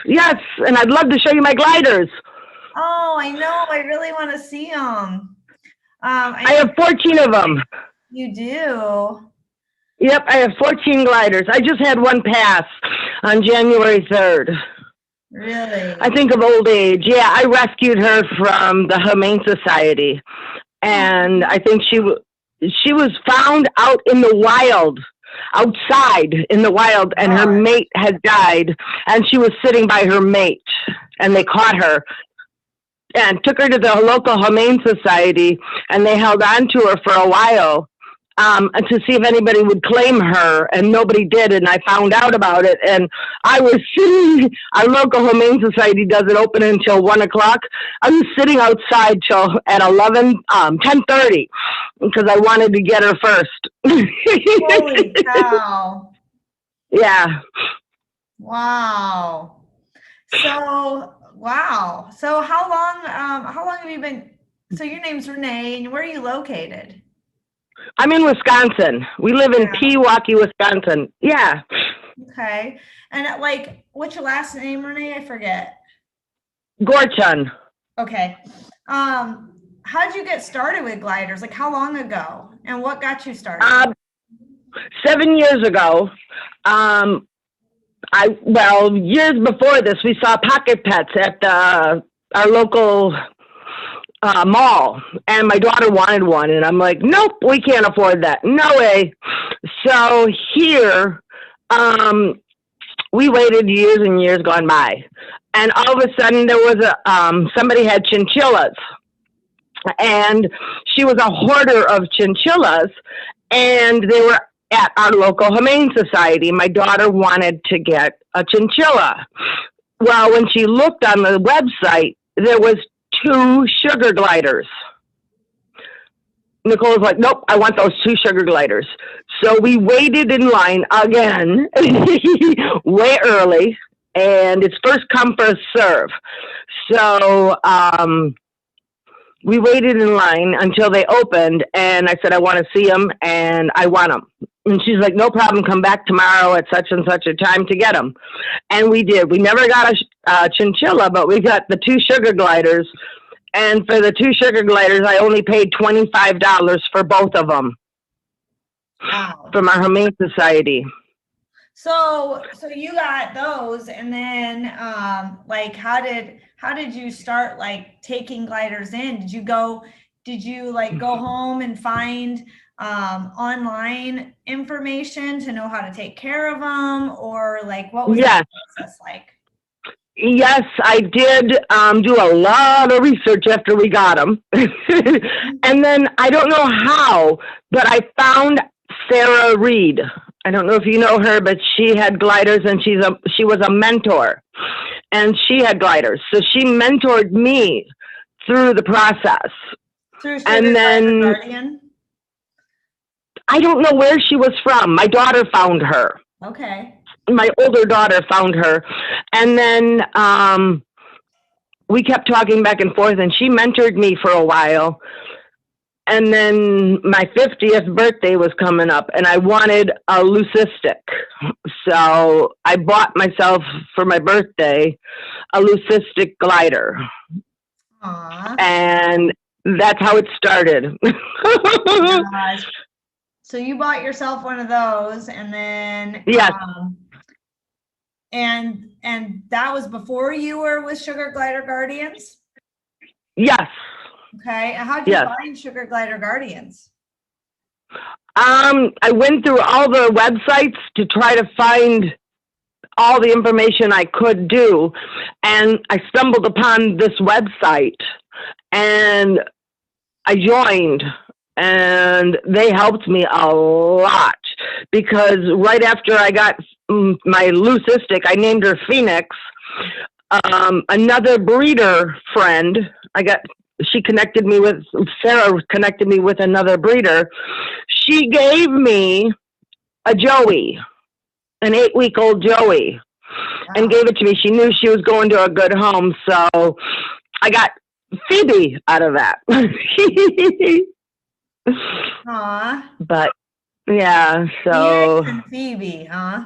Yes, and I'd love to show you my gliders. Oh, I know. I really want to see them. I I know have 14 of them. you do. Yep, I have 14 gliders. I just had one pass on January 3rd. I Really? think of old age. Yeah, I rescued her from the Humane Society, and I think she was found out in the wild, outside in the wild, and her God. mate had died, and she was sitting by her mate, and they caught her and took her to the local Humane Society, and they held on to her for a while to see if anybody would claim her, and nobody did. And I found out about it, and I was sitting. Our local Humane Society doesn't open until 1 o'clock. I was sitting outside till at 10:30 because I wanted to get her first. Holy cow. Yeah. Wow. So, wow. So how long have you been, so your name's Renee and where are you located? I'm in Wisconsin. We live in Yeah. Pewaukee, Wisconsin. Yeah. Okay. And like, what's your last name, Renee? I forget. Gorton. Okay. How did you get started with gliders? Like how long ago? And what got you started? 7 years ago, years before this, we saw pocket pets at our local mall, and my daughter wanted one, and I'm like, nope, we can't afford that. No way. So here, we waited years and years gone by, and all of a sudden there was somebody had chinchillas, and she was a hoarder of chinchillas, and they were at our local Humane Society. My daughter wanted to get a chinchilla. Well, when she looked on the website, there was 2 sugar gliders. Nicole was like, nope, I want those 2 sugar gliders. So we waited in line again, way early, and it's first come, first serve. So we waited in line until they opened, and I said, I want to see them, and I want them. And she's like, no problem, come back tomorrow at such and such a time to get them. And we did. We never got a chinchilla, but we got the 2 sugar gliders. And for the 2 sugar gliders, I only paid $25 for both of them. Wow. From our Humane Society. So you got those, and then like how did you start like taking gliders in? Did you like go home and find online information to know how to take care of them, or like what was that process like? Yes, I did do a lot of research after we got them. And then I don't know how, but I found Sarah Reed. I don't know if you know her, but she had gliders, and she was a mentor, and she had gliders. So she mentored me through the process. Through and then Guardian? I don't know where she was from. My daughter found her. Okay. My older daughter found her, and then we kept talking back and forth, and she mentored me for a while. And then my 50th birthday was coming up, and I wanted a leucistic. So I bought myself for my birthday a leucistic glider. Aww. And that's how it started. Gosh. So you bought yourself one of those, and then yes. And that was before you were with Sugar Glider Guardians? Yes. Okay. And how did you find Sugar Glider Guardians? I went through all the websites to try to find all the information I could do, and I stumbled upon this website, and I joined, and they helped me a lot, because right after I got my leucistic, I named her Phoenix. Another breeder friend, Sarah connected me with another breeder. She gave me a Joey, an 8-week-old Joey, and gave it to me. She knew she was going to a good home, so I got Phoebe out of that. Aww. But yeah, so Phoenix and Phoebe, huh?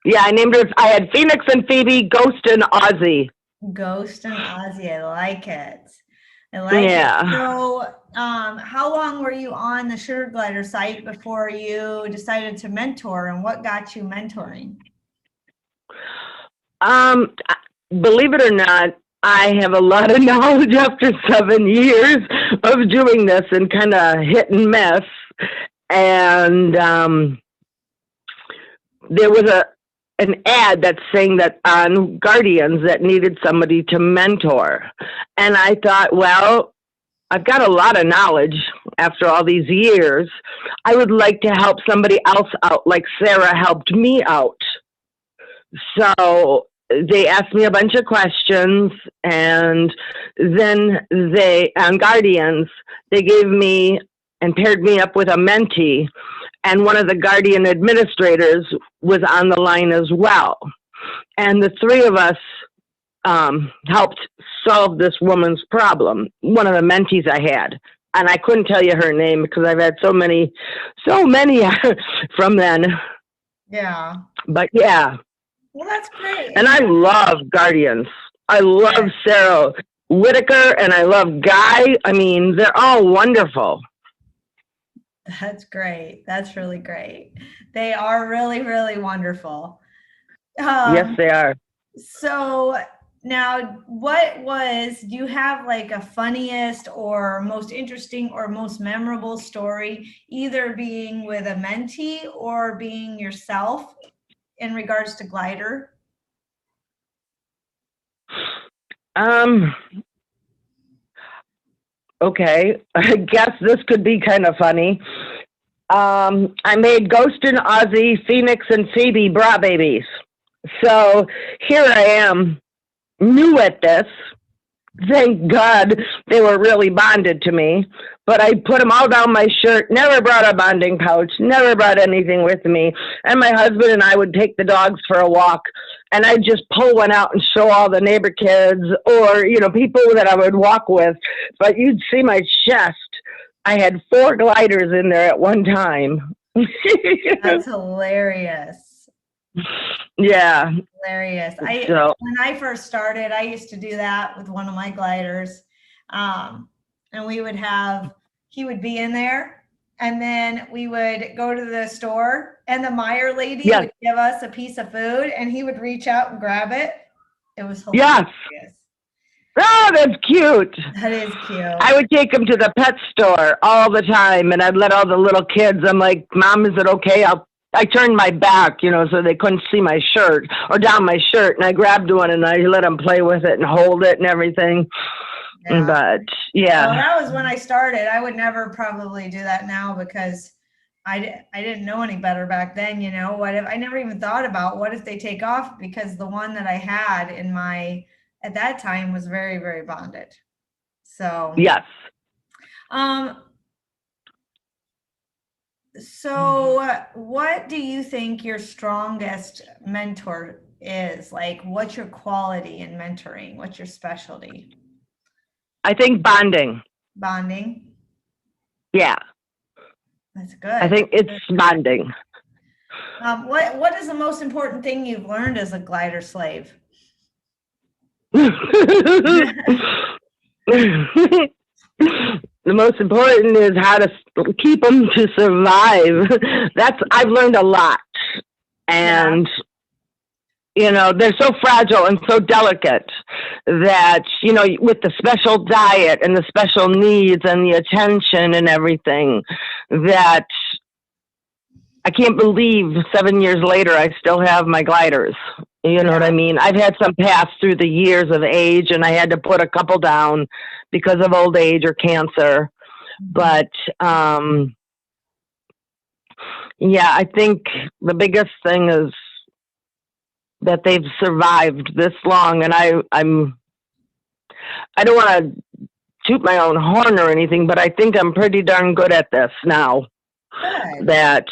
Yeah, I named her. I had Phoenix and Phoebe, Ghost and Ozzy. Ghost and Ozzy. I like it. I like it. Yeah. So, how long were you on the Sugar Glider site before you decided to mentor, and what got you mentoring? Um, believe it or not, I have a lot of knowledge after 7 years of doing this and kind of hit and miss. And there was an ad that's saying that on Guardians that needed somebody to mentor. And I thought, well, I've got a lot of knowledge after all these years. I would like to help somebody else out like Sarah helped me out. So they asked me a bunch of questions, and then on Guardians, they gave me and paired me up with a mentee, and one of the Guardian administrators was on the line as well. And the three of us helped solve this woman's problem, one of the mentees I had. And I couldn't tell you her name because I've had so many from then. Yeah. But yeah. Well, that's great. And I love Guardians. I love Sarah Whitaker and I love Guy. I mean, they're all wonderful. That's great. That's really great. They are really, really wonderful. Yes, they are. So now, do you have like a funniest or most interesting or most memorable story, either being with a mentee or being yourself in regards to glider? Okay, I guess this could be kind of funny. I made Ghost and Ozzy, Phoenix and Phoebe bra babies. So here I am, new at this. Thank God they were really bonded to me. But I put them all down my shirt, never brought a bonding pouch, never brought anything with me. And my husband and I would take the dogs for a walk, and I'd just pull one out and show all the neighbor kids or, people that I would walk with. But you'd see my chest. I had 4 gliders in there at one time. That's hilarious. Yeah. Hilarious. When I first started, I used to do that with one of my gliders. And he would be in there, and then we would go to the store, and the Meyer lady would give us a piece of food, and he would reach out and grab it. It was hilarious. Yes. Oh, that's cute. That is cute. I would take him to the pet store all the time, and I'd let all the little kids, I'm like, Mom, is it okay? I turned my back, so they couldn't see my shirt or down my shirt. And I grabbed one and I let them play with it and hold it and everything. Yeah. But yeah. Well, that was when I started. I would never probably do that now because I didn't know any better back then. What if I never even thought about what if they take off, because the one that I had at that time was very, very bonded. So yes. So what do you think your strongest mentor is? Like, what's your quality in mentoring? What's your specialty? I think bonding. Bonding? Yeah. That's good. I think it's bonding. What is the most important thing you've learned as a glider slave? The most important is how to keep them to survive. I've learned a lot. And, they're so fragile and so delicate that, with the special diet and the special needs and the attention and everything, that I can't believe 7 years later I still have my gliders. You know what I mean? I've had some pass through the years of age, and I had to put a couple down because of old age or cancer. But, I think the biggest thing is that they've survived this long. And I don't want to toot my own horn or anything, but I think I'm pretty darn good at this now. Good. That,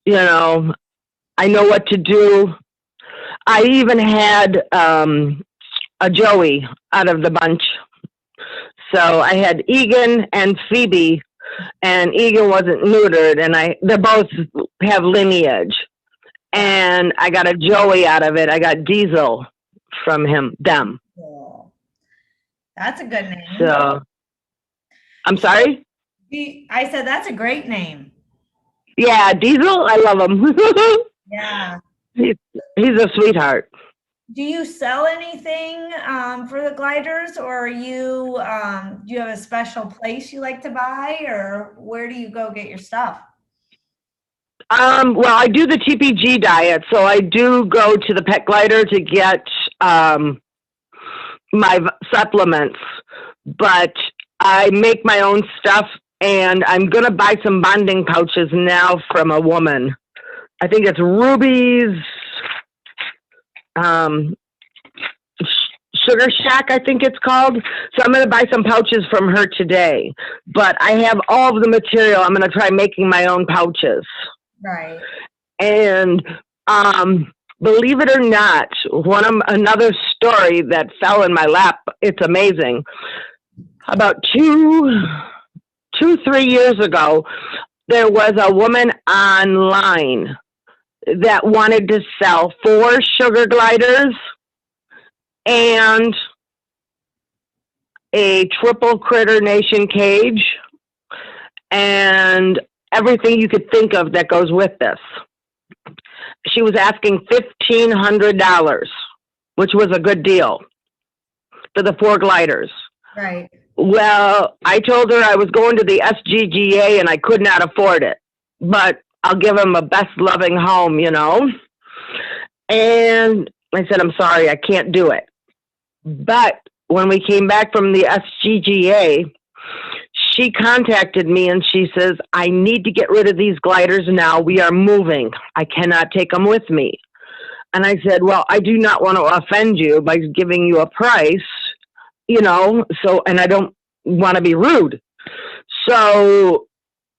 I know what to do. I even had a Joey out of the bunch. So I had Egan and Phoebe, and Egan wasn't neutered, and they both have lineage. and I got a Joey out of it. I got Diesel from them. Cool. That's a good name. So, I'm sorry? I said that's a great name. Yeah, Diesel, I love him. Yeah. He's a sweetheart. Do you sell anything for the gliders, or are you do you have a special place you like to buy, or where do you go get your stuff? Well, I do the TPG diet, so I do go to the pet glider to get my supplements, but I make my own stuff, and I'm going to buy some bonding pouches now from a woman. I think it's Ruby's Sugar Shack, I think it's called. So I'm going to buy some pouches from her today, but I have all of the material. I'm going to try making my own pouches. Right. And believe it or not, another story that fell in my lap. It's amazing. About 3 years ago, there was a woman online that wanted to sell 4 sugar gliders and a triple Critter Nation cage and everything you could think of that goes with this. She was asking $1,500, which was a good deal for the 4 gliders. Right. Well, I told her I was going to the SGGA and I could not afford it, but I'll give them a best loving home, you know? And I said, I'm sorry, I can't do it. But when we came back from the SGGA, she contacted me and she says, I need to get rid of these gliders now. We are moving. I cannot take them with me. And I said, well, I do not want to offend you by giving you a price, you know, so, and I don't want to be rude. So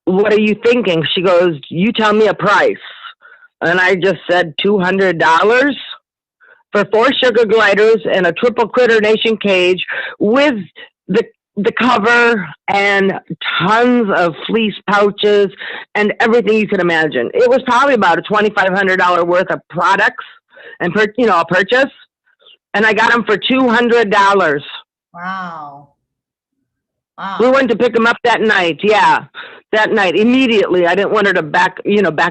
what are you thinking? She goes, you tell me a price. And I just said $200 for 4 sugar gliders and a triple Critter Nation cage with the cover and tons of fleece pouches and everything you can imagine. It was probably about a $2,500 worth of products and a purchase. And I got them for $200. Wow. Wow. We went to pick them up that night. Yeah, that night immediately. I didn't want her to back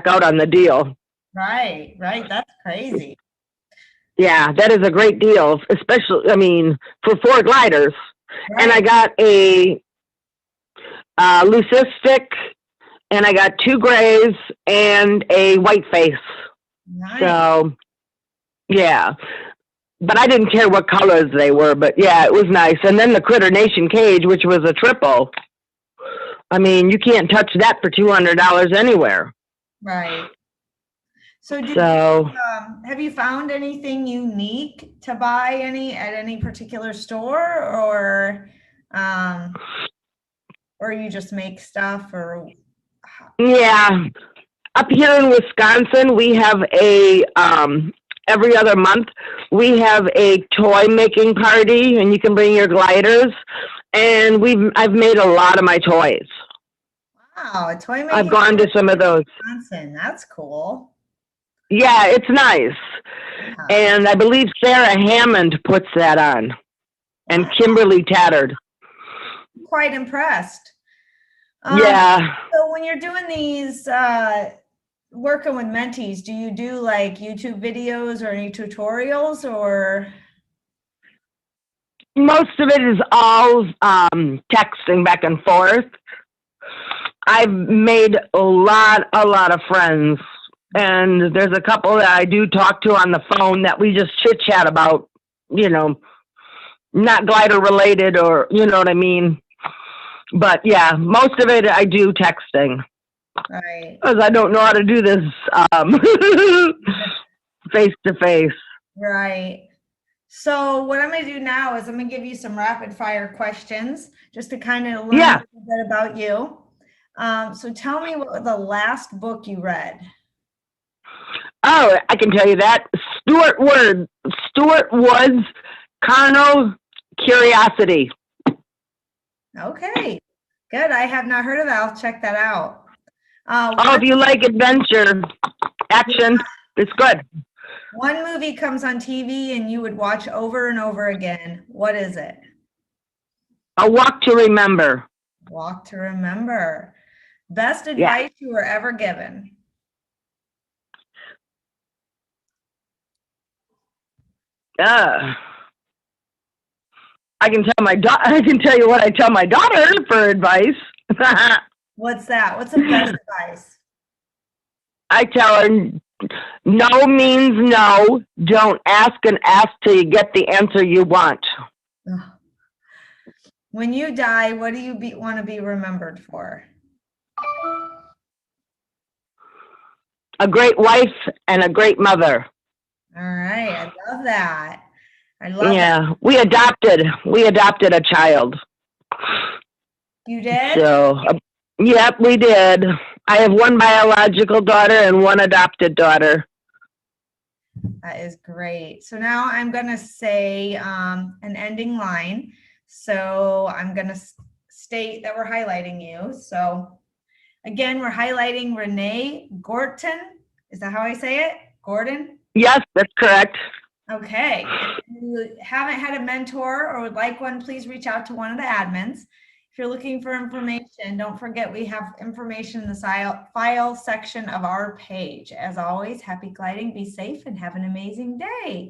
out on the deal. Right. That's crazy. Yeah, that is a great deal, especially, I mean, for 4 gliders. Right. And I got a leucistic, and I got 2 grays and a white face. Nice. So, yeah. But I didn't care what colors they were, but yeah, it was nice. And then the Critter Nation cage, which was a triple. I mean, you can't touch that for $200 anywhere. Right. So, have you found anything unique to buy at any particular store, or you just make stuff, or? Yeah, up here in Wisconsin, we have every other month we have a toy making party, and you can bring your gliders. And I've made a lot of my toys. Wow, a toy making. I've gone to some of those. Wisconsin, that's cool. Yeah, it's nice. Yeah. And I believe Sarah Hammond puts that on. And Kimberly Tattard. Quite impressed. Yeah. So when you're doing these, working with mentees, do you do like YouTube videos or any tutorials, or? Most of it is all texting back and forth. I've made a lot of friends. And there's a couple that I do talk to on the phone that we just chit chat about, not glider related, or, you know what I mean? But yeah, most of it I do texting. Right. Because I don't know how to do this face to face. Right. So what I'm going to do now is I'm going to give you some rapid fire questions just to kind of learn a little bit about you. So tell me what the last book you read. Oh, I can tell you that. Stuart Wood's Carnal Curiosity. Okay, good. I have not heard of that. I'll check that out. If you like adventure, action. It's good. One movie comes on TV and you would watch over and over again. What is it? A Walk to Remember. Walk to Remember. Best Yeah. advice you were ever given? I can tell you what I tell my daughter for advice. What's that? What's the best advice? I tell her, no means no. Don't ask and ask till you get the answer you want. When you die, what do you want to be remembered for? A great wife and a great mother. All right, I love that. I love Yeah, we adopted a child. You did? So, yep, we did. I have one biological daughter and one adopted daughter. That is great. So now I'm going to say an ending line. So I'm going to state that we're highlighting you. So again, we're highlighting Renee Gorton. Is that how I say it? Gorton? Yes, that's correct. Okay. If you haven't had a mentor or would like one, please reach out to one of the admins. If you're looking for information, don't forget we have information in the file section of our page. As always, happy gliding, be safe, and have an amazing day.